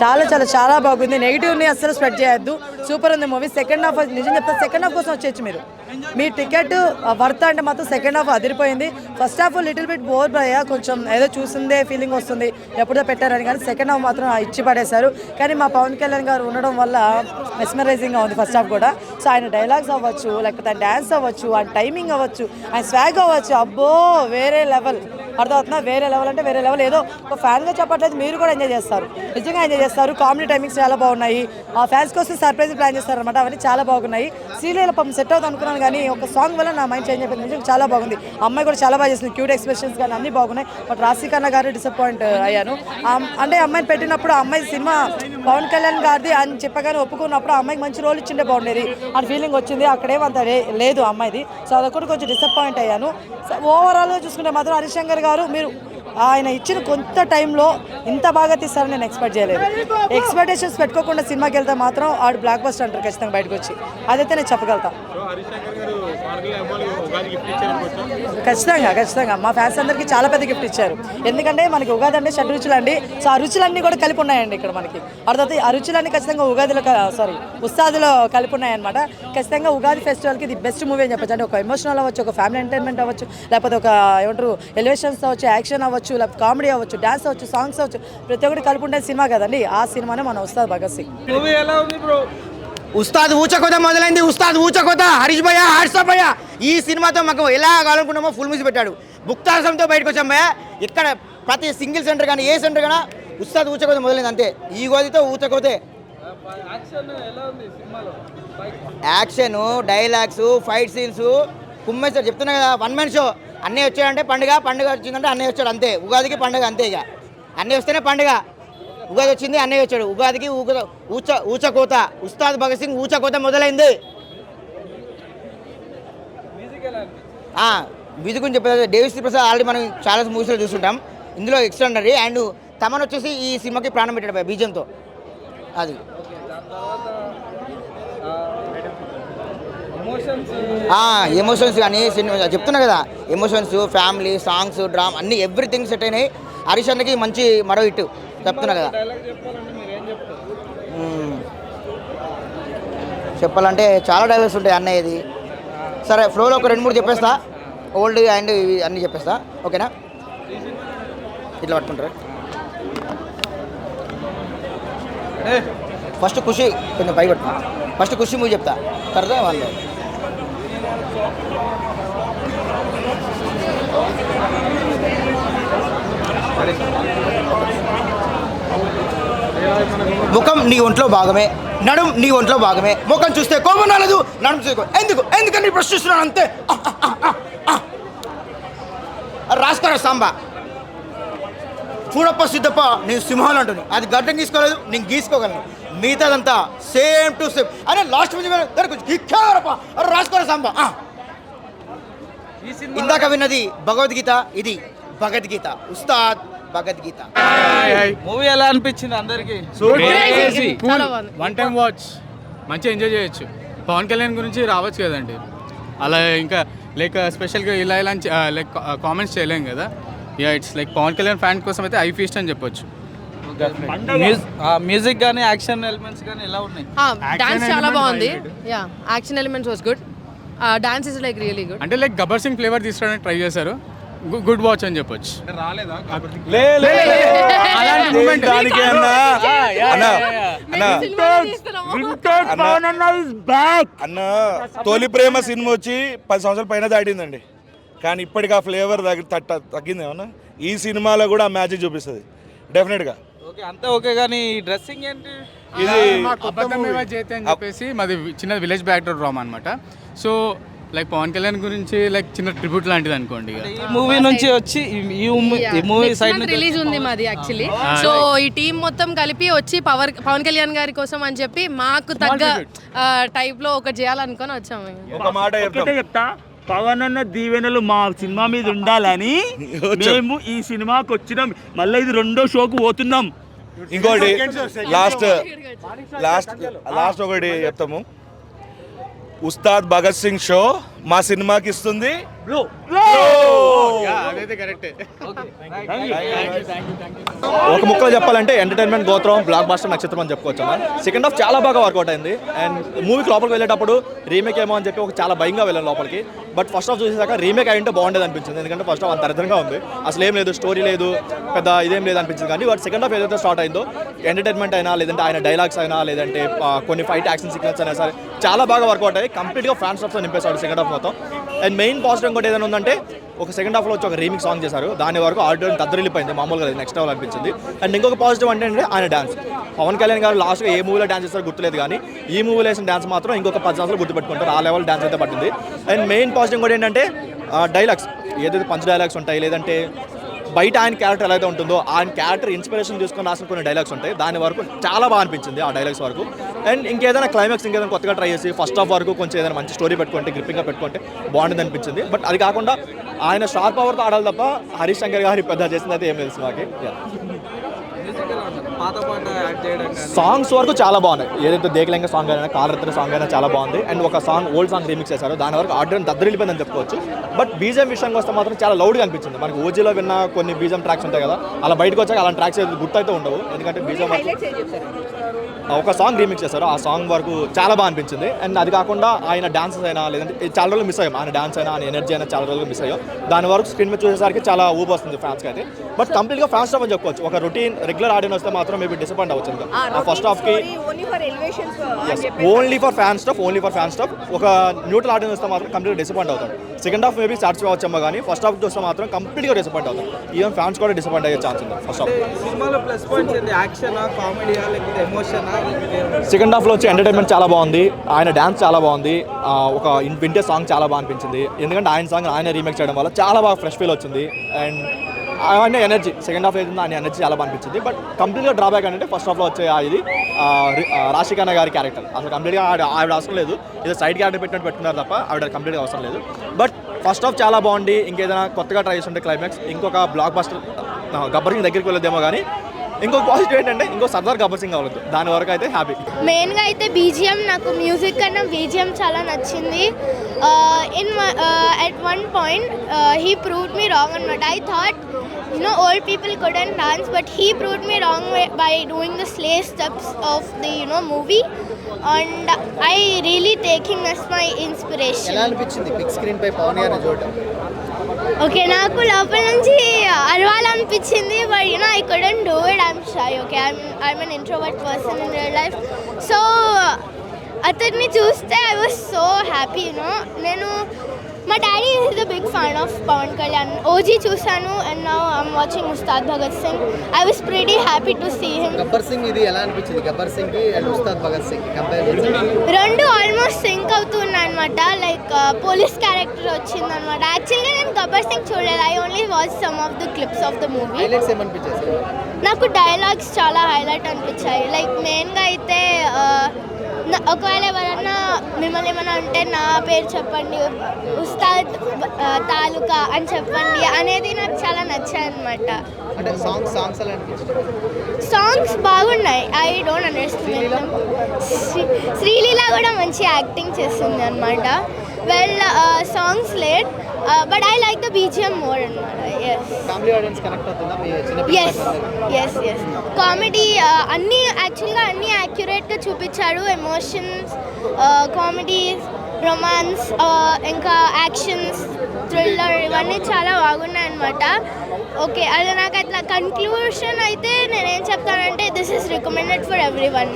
చాలా చాలా చాలా బాగుంది. నెగిటివ్ని అస్సలు స్ప్రెడ్ చేయొద్దు. సూపర్ ఉంది మూవీ. సెకండ్ హాఫ్ నిజం చెప్తా, సెకండ్ హాఫ్ కోసం వచ్చేయచ్చు మీరు. మీ టికెట్ వర్త్ అంటే మాత్రం సెకండ్ హాఫ్ అదిరిపోయింది. First half little bit bore అయ్యా, కొంచెం ఏదో చూసిందే ఫీలింగ్ వస్తుంది ఎప్పుడో పెట్టారని, కానీ సెకండ్ హాఫ్ మాత్రం ఇచ్చి పడేశారు. కానీ మా పవన్ కళ్యాణ్ గారు ఉండడం వల్ల మెస్మరైజింగ్గా ఉంది ఫస్ట్ హాఫ్ కూడా. సో ఆయన డైలాగ్స్ అవ్వచ్చు, లేకపోతే ఆయన డ్యాన్స్ అవ్వచ్చు, ఆయన టైమింగ్ అవ్వచ్చు, ఆయన స్వాగ్ అవ్వచ్చు, అబ్బో వేరే లెవెల్. అర్థమవుతుందా? వేరే లెవెల్ అంటే వేరే లెవెల్. ఏదో ఒక ఫ్యాన్గా చెప్పట్లేదు, మీరు కూడా ఎంజాయ్ చేస్తారు, నిజంగా ఎంజాయ్ చేస్తారు. కామెడీ టైమింగ్స్ చాలా బాగున్నాయి. ఆ ఫ్యాన్స్ కోసం సర్ప్రైజ్ ప్లాన్ చేస్తారు అనమాట, అవన్నీ చాలా బాగున్నాయి. సీరియల్ సెట్ అవుతుంది అనుకున్నాను, కానీ ఒక సాంగ్ వల్ల నా మైండ్ చేంజ్ అయిపోయింది. నిజంగా చాలా బాగుంది. అమ్మాయి కూడా చాలా బాగా చేసింది. క్యూట్ ఎక్స్ప్రెషన్స్ కానీ అన్నీ బాగున్నాయి. బట్ రాశికన్నా గారు డిసప్పాయింట్ అయ్యాను. అంటే అమ్మాయిని పెట్టినప్పుడు అమ్మాయి సినిమా పవన్ కళ్యాణ్ గారిది అని చెప్పగానే ఒప్పుకున్నప్పుడు అమ్మాయికి మంచి రోల్ ఇచ్చిండే బాగుండేది అని ఫీలింగ్ వచ్చింది. అక్కడేమంత లేదు అమ్మాయిది. సో అదొకటి కొంచెం డిసప్పాయింట్ అయ్యాను. ఓవరాల్గా చూసుకుంటే మాత్రం హరిశంకర్ గారు, మీరు ఆయన ఇచ్చిన కొంత టైంలో ఇంత బాగా తీస్తారని నేను ఎక్స్పెక్ట్ చేయలేదు. ఎక్స్పెక్టేషన్స్ పెట్టుకోకుండా సినిమాకి వెళ్తే మాత్రం ఆడు బ్లాక్ బస్టర్ అంటారు ఖచ్చితంగా బయటకు వచ్చి. అదైతే నేను చెప్పగలుగుతా. ఖచ్చితంగా మా ఫ్యాన్స్ అందరికీ చాలా పెద్ద గిఫ్ట్ ఇచ్చారు. ఎందుకంటే మనకి ఉగాది అంటే షడ్రుచులు అండి. సో ఆ రుచులన్నీ కూడా కలిపి ఉన్నాయండి ఇక్కడ మనకి. అర్థమైతే ఆ రుచులన్నీ ఖచ్చితంగా ఉగాదిలో ఉస్తాదులో కలిపి ఉన్నాయన్నమాట. ఖచ్చితంగా ఉగాది ఫెస్టివల్కి ఇది బెస్ట్ మూవీ అని చెప్పచ్చు. అంటే ఒక ఎమోషనల్ అవ్వచ్చు, ఒక ఫ్యామిలీ ఎంటర్టైన్మెంట్ అవ్వచ్చు, లేకపోతే ఒక ఏమంటారు ఎలివేషన్స్ అవ్వచ్చు, యాక్షన్ అవ్వచ్చు, లేకపోతే కామెడీ అవ్వచ్చు, డాన్స్ అవ్వచ్చు, సాంగ్స్ అవ్వచ్చు, ప్రతి ఒక్కటి కలిపి ఉండే సినిమా కదండి. ఆ సినిమానే మన ఉస్తాద్ భగత్ సింగ్. ఉస్తాద్ ఊచకోత మొదలైంది. ఉస్తాద్ ఊచకోత. హరీష్ భయ్య, హాట్సాప్ భయ్య. ఈ సినిమాతో మాకు ఎలా కావాలనుకున్నామో ఫుల్ మ్యూజిక్ పెట్టాడు. భుక్తాసంతో బయటకు వచ్చాం భయ్య. ఇక్కడ ప్రతి సింగిల్ సెంటర్ కానీ ఏ సెంటర్ కానీ ఉస్తాద్ ఊచకోత మొదలైంది అంతే. ఈ గోదితో ఊచకోతే. యాక్షన్, డైలాగ్స్, ఫైట్ సీన్స్ కుమ్మేస్తారు. చెప్తున్నా కదా, వన్ మ్యాన్ షో. అన్నీ వచ్చాడంటే పండుగ వచ్చిందంటే అన్నయ్య వచ్చాడు అంతే. ఉగాదికి పండుగ అంతే. ఇక అన్నీ వస్తేనే పండుగ. ఉగాది వచ్చింది, అన్నయ్య వచ్చాడు. ఉగాదికి ఊచకోత. ఉస్తాద్ భగత్ సింగ్ ఊచకోత మొదలైంది. మ్యూజిక్ గురించి చెప్పేది దేవిశ్రీ ప్రసాద్ ఆల్రెడీ మనం చాలా మూవీస్లో చూస్తుంటాం. ఇందులో ఎక్స్ట్రాడనరీ. అండ్ తమన్ వచ్చేసి ఈ సినిమాకి ప్రాణం పెట్టాడు బీజంతో. అది ఎమోషన్స్ కానీ చెప్తున్నా కదా, ఎమోషన్స్, ఫ్యామిలీ, సాంగ్స్, డ్రామా అన్నీ ఎవ్రీథింగ్ సెట్ అయినాయి. హరీష్ అన్నకి మంచి మరో హిట్ చెప్తున్నా కదా. చెప్పాలంటే చాలా డైలాగ్స్ ఉంటాయి అన్నయ్యది. సరే ఫ్లోలో ఒక 2-3 చెప్పేస్తా. ఓల్డ్ అండ్ ఇవి అన్నీ చెప్పేస్తా, ఓకేనా? ఇట్లా పట్టుకుంటారు. ఫస్ట్ ఖుషి కొంచెం పై పట్టుకున్నా. ఫస్ట్ ఖుషి మూవీ చెప్తా, తర్వాత వాళ్ళు. ముఖం నీ ఒంట్లో భాగమే, నడుం నీ ఒంట్లో భాగమే. ముఖం చూస్తే కోపం రాలేదు, నడుం చూస్తే ఎందుకని ప్రశ్నిస్తున్నాను అంతే. రాసుకోరా సాంబా. చూడప్ప సిద్ధప్ప నేను సింహాలు అంటుంది. అది గడ్డం గీసుకోలేదు, నేను గీసుకోగలను. మిగతాదంతా సేమ్ టు సేమ్. అరే లాస్ట్ రాసుకోరా సాంబా. ఇందాక విన్నది భగవద్గీత, ఇది భగవద్గీత. ఉస్తాద్ భగవద్గీత. మూవీ ఎలా అనిపించింది అందరికి? వన్ టైం వాచ్, మంచిగా ఎంజాయ్ చేయొచ్చు. పవన్ కళ్యాణ్ గురించి రావచ్చు కదండి, అలా ఇంకా లైక్ స్పెషల్గా ఇలా లైక్ కామెంట్స్ చేయలేం కదా. It's like Pawan Kalyan fan కోసం అయితే ఐ ఫీస్ట్ అని చెప్పొచ్చు. మ్యూజిక్ కానీ యాక్షన్ ఎలిమెంట్స్ కానీ ఎలా ఉన్నాయి? డాన్స్ చాలా బాగుంది. Action elements was good. Dance is like really good. అంటే లైక్ గబ్బర్ సింగ్ ఫ్లేవర్ తీసుకురావడానికి ట్రై చేశారు. గుడ్ వాచ్ అని చెప్పొచ్చు. అన్న తొలి ప్రేమ సినిమా వచ్చి 10 సంవత్సరాల పైన దాటిందండి, కానీ ఇప్పటికి ఆ ఫ్లేవర్ తగ్గింది ఏమన్నా. ఈ సినిమాలో కూడా ఆ మ్యాజిక్ చూపిస్తుంది డెఫినెట్గా. అంతా ఓకే, కానీ డ్రెస్సింగ్ ఏంటి? ఇది అని చెప్పేసి మాది చిన్న విలేజ్ బ్యాక్డ్రాప్ డ్రామా అనమాట. సో లైక్ పవన్ కళ్యాణ్ గురించి లైక్ చిన్న ట్రిబ్యూట్ లాంటిది అనుకోండి. ఈ మూవీ నుంచి వచ్చి ఈ మూవీ సైడ్ నుంచి రిలీజ్ ఉంది మాది యాక్చువల్లీ. సో ఈ టీం మొత్తం కలిపి వచ్చి పవన్ కళ్యాణ్ గారి కోసం అని చెప్పి మాకు తగ్గ టైప్ లో ఒకటి చేయాలనుకొని వచ్చాము. ఒక మాట చెప్తా, పవన్ అన్న దీవెనలు మా సినిమా మీద ఉండాలని మేము ఈ సినిమాకి వచ్చినాం. మళ్ళీ ఇది 2వ షోకు పోతున్నాం. ఇంకోటి లాస్ట్ ఒకటి చెప్తాము. ఉస్తాద్ భగత్ సింగ్ షో మా సినిమాకి ఇస్తుంది. అదైతే కరెక్టే. ఒక ముక్కలో చెప్పాలంటే ఎంటర్టైన్మెంట్ గోత్రం బ్లాక్ బాస్టర్ నక్షత్రం అని చెప్పుకోవచ్చు అన్న. సెకండ్ హాఫ్ చాలా బాగా వర్కౌట్ అయింది. అండ్ మూవీకి లోపలికి వెళ్ళేటప్పుడు రీమేక్ ఏమో అని చెప్పి ఒక చాలా భయంగా వెళ్ళాను లోపలికి. బట్ ఫస్ట్ హాఫ్ చూసేసాక రీమేక్ అయింటే బాగుండేది అనిపించింది. ఎందుకంటే ఫస్ట్ హాఫ్ అంత అర్థంగా ఉంది, అసలు ఏం లేదు, స్టోరీ లేదు, పెద్ద ఇదేం లేదు అనిపించింది. కానీ బట్ సెకండ్ హాఫ్ ఏదైతే స్టార్ట్ అయిందో ఎంటర్టైన్మెంట్ అయినా, లేదంటే ఆయన డైలాగ్స్ అయినా, లేదంటే కొన్ని ఫైట్ యాక్షన్ సీక్వెన్స్ అయినా సరే చాలా బాగా వర్కౌట్ అయ్యి కంప్లీట్గా ఫ్యాన్స్ హాఫ్తో నింపేశాడు సెకండ్ హాఫ్ మొత్తం. అండ్ మెయిన్ పాజిటివ్ ఇంకోటి ఏదైనా ఉందంటే ఒక సెకండ్ హాఫ్లో వచ్చి ఒక రీమిక్ సాంగ్ చేశారు. దాని వరకు ఆడియన్స్ దద్దరిల్లిపోయింది, మామూలుగా నెక్స్ట్ లెవెల్ అనిపించింది. అండ్ ఇంకొక పాజిటివ్ అంటే ఆయన డాన్స్. పవన్ కళ్యాణ్ గారు లాస్ట్గా ఏ మూవీలో డాన్స్ చేస్తారో గుర్తులేదు, కానీ ఈ మూవీలో వేసిన డాన్స్ మాత్రం ఇంకొక 10 సంవత్సరాలు గుర్తుపెట్టుకుంటారు. ఆ లెవెల్ డాన్స్ అయితే పట్టింది. అండ్ మెయిన్ పాజిటివ్ కూడా ఏంటంటే డైలాగ్స్, ఏదైతే పంచ్ డైలాగ్స్ ఉంటాయి, లేదంటే బయట ఆయన క్యారెక్టర్ ఎలా అయితే ఉంటుందో ఆయన క్యారెక్టర్ ఇన్స్పిరేషన్ తీసుకొని రాసిన కొన్ని డైలాగ్స్ ఉంటాయి. దాని వరకు చాలా బాగా అనిపించింది ఆ డైలాగ్స్ వరకు. అండ్ ఇంకేదైనా క్లైమాక్స్ ఇంకేదైనా కొత్తగా ట్రై చేసి ఫస్ట్ హాఫ్ వరకు కొంచెం ఏదైనా మంచి స్టోరీ పెట్టుకుంటే, గ్రిప్పింగ్గా పెట్టుకుంటే బాగుంటుంది అనిపించింది. బట్ అది కాకుండా ఆయన స్టార్ పవర్తో ఆడాలి తప్ప హరీష్ శంకర్ గారి పెద్ద చేసింది అయితే ఏం తెలుసు మాకు. సాంగ్స్ వరకు చాలా బాగున్నాయి. ఏదైతే దేకలింగ సాంగ్ అయినా, కాలరత్న సాంగ్ అయినా చాలా బాగుంది. అండ్ ఒక సాంగ్ ఓల్డ్ సాంగ్ రీమిక్స్ చేశారు, దాని వరకు ఆడియన్స్ దద్దరిల్లిపోయిందని చెప్పుకోవచ్చు. బట్ బీజం విషయానికి వస్తే మాత్రం చాలా లౌడ్గా అనిపించింది. మనకి ఓజీలో విన్న కొన్ని బీజం ట్రాక్స్ ఉంటాయి కదా, అలా బయటకు వచ్చాక అలాంటి ట్రాక్స్ గుర్తయితే ఉండవు. ఎందుకంటే బీజం ఒక సాంగ్ రీమిక్స్ చేశారు, ఆ సాంగ్ వరకు చాలా బాగా అనిపించింది. అండ్ అది కాకుండా ఆయన డాన్సెస్ అయినా, లేదంటే చాలా రోజులు మిస్ అయ్యాం, ఆయన డాన్స్ అయినా, ఆయన ఎనర్జీ అయినా చాలా రోజులు మిస్ అయ్యాం. దాని వరకు స్క్రీన్ మీద చూసేసరికి చాలా ఊపు వస్తుంది ఫ్యాన్స్కి అయితే. బట్ కంప్లీట్గా ఫ్యాన్స్ స్టాఫ్ అని చెప్పుకోవచ్చు. ఒక రొటీన్ రెగ్యులర్ ఆడియన్స్ వస్తే మాత్రం మేబీ డిసప్పాయింట్ అవ్వచ్చు. ఆ ఫస్ట్ హాఫ్కి ఓన్లీ ఫర్ ఫ్యాన్ స్టాఫ్ ఒక న్యూట్రల్ ఆడియన్స్ వస్తే మాత్రం కంప్లీట్గా డిసప్పాయింట్ అవుతాడు. సెకండ్ హాఫ్ మేబీ సాటిస్ఫై అవ్వచ్చేమో, కానీ ఫస్ట్ హాఫ్ చూస్తే మాత్రం కంప్లీట్గా డిసప్పాయింట్ అవుతాం. ఈవెన్ ఫ్యాన్స్ కూడా డిసప్పాయింట్ అయ్యే ఛాన్స్ ఉంది ఫస్ట్ హాఫ్. సినిమాలో ప్లస్ పాయింట్స్ ఏంటి? యాక్షన్, కామెడీయా, లేకపోతే ఎమోషనా? సెకండ్ హాఫ్లో వచ్చి ఎంటర్టైన్మెంట్ చాలా బాగుంది, ఆయన డ్యాన్స్ చాలా బాగుంది, ఒక వింటేజ్ సాంగ్ చాలా బాగా అనిపించింది. ఎందుకంటే ఆయన సాంగ్ ఆయన రీమేక్ చేయడం వల్ల చాలా బాగా ఫ్రెష్ ఫీల్ వచ్చింది. అండ్ ఆయన ఎనర్జీ సెకండ్ హాఫ్ ఏదైతుందో ఆయన ఎనర్జీ చాలా బాగా అనిపించింది. బట్ కంప్లీట్గా డ్రాబ్యాక్ అంటే ఫస్ట్ హాఫ్లో వచ్చే ఇది రాశిఖన్నా గారి క్యారెక్టర్ అసలు కంప్లీట్గా ఆవిడ అవసరం లేదు, ఏదో సైడ్ క్యారెక్టర్ పెట్టినట్టు పెట్టుకున్నారు తప్ప ఆవిడ కంప్లీట్గా అవసరం లేదు. బట్ ఫస్ట్ హాఫ్ చాలా బాగుంది. ఇంకేదైనా కొత్తగా ట్రై చేస్తుంటే క్లైమాక్స్ ఇంకొక బ్లాక్ బస్టర్ గబ్బర్ సింగ్ దగ్గరికి వెళ్ళేదేమో, కానీ ఇంకొక పాజిటివ్ ఏంటంటే ఇంకో సర్దార్ గబ్బర్ సింగ్ అవ్వలేదు. దాని వరకు అయితే హ్యాపీ. మెయిన్గా అయితే బీజిఎం, నాకు మ్యూజిక్ కన్నా బీజిఎం చాలా నచ్చింది. at one point he proved me wrong అనమాట. I thought old people couldn't dance, but he proved me wrong by doing the slay steps of the movie, and I really take him as my inspiration. ఎలా అనిపించింది big screen పై పవన్ గారిని చూడటం? Okay, నాకు లోపల నుంచి అరవాలనిపించింది, but I couldn't do it. I'm shy. Okay, I'm an introvert person in real life, so అతన్ని చూస్తే I was so happy. నేను మా daddy is the big fan of Pawan Kalyan. OG చూసాను, and now I'm watching Ustaad Bhagat Singh. I was pretty happy to see him. Gabbar Singh ఇది ఎలా అనిపించింది? Gabbar Singh and Ustaad Bhagat Singh compare రెండు almost sync అవుతున్నాయి అనమాట. లైక్ పోలీస్ క్యారెక్టర్ వచ్చిందనమాట. యాక్చువల్గా నేను గబ్బర్ సింగ్ చూడలేదు, I only watch some of the clips of the movie. Highlights ఏమనిపించాయి? నాకు డైలాగ్స్ చాలా హైలైట్ అనిపించాయి. లైక్ మెయిన్గా అయితే ఒకవేళ ఎవరన్నా మిమ్మల్ని ఏమైనా అంటే నా పేరు చెప్పండి, ఉస్తాద్ తాలూకా అని చెప్పండి అనేది నాకు చాలా నచ్చాయి అనమాట. అంటే సాంగ్స్ ఎలా అనిపించాయి? సాంగ్స్ బాగున్నాయి. I don't understand. శ్రీలీల కూడా మంచి యాక్టింగ్ చేస్తుంది అనమాట. Well songs late, but I like the BGM more అనమాట. ఫ్యామిలీ ఆడియన్స్ కనెక్ట్ అవుతుందా? ఎస్ కామెడీ అన్నీ యాక్చువల్గా అన్నీ యాక్యురేట్గా చూపించాడు. ఎమోషన్స్, కామెడీ, రొమాన్స్, ఇంకా యాక్షన్స్, థ్రిల్లర్, ఇవన్నీ చాలా బాగున్నాయి అనమాట. ఓకే, అది నాకు అట్లా కన్క్లూషన్ అయితే నేనేం చెప్తానంటే this is recommended for every one.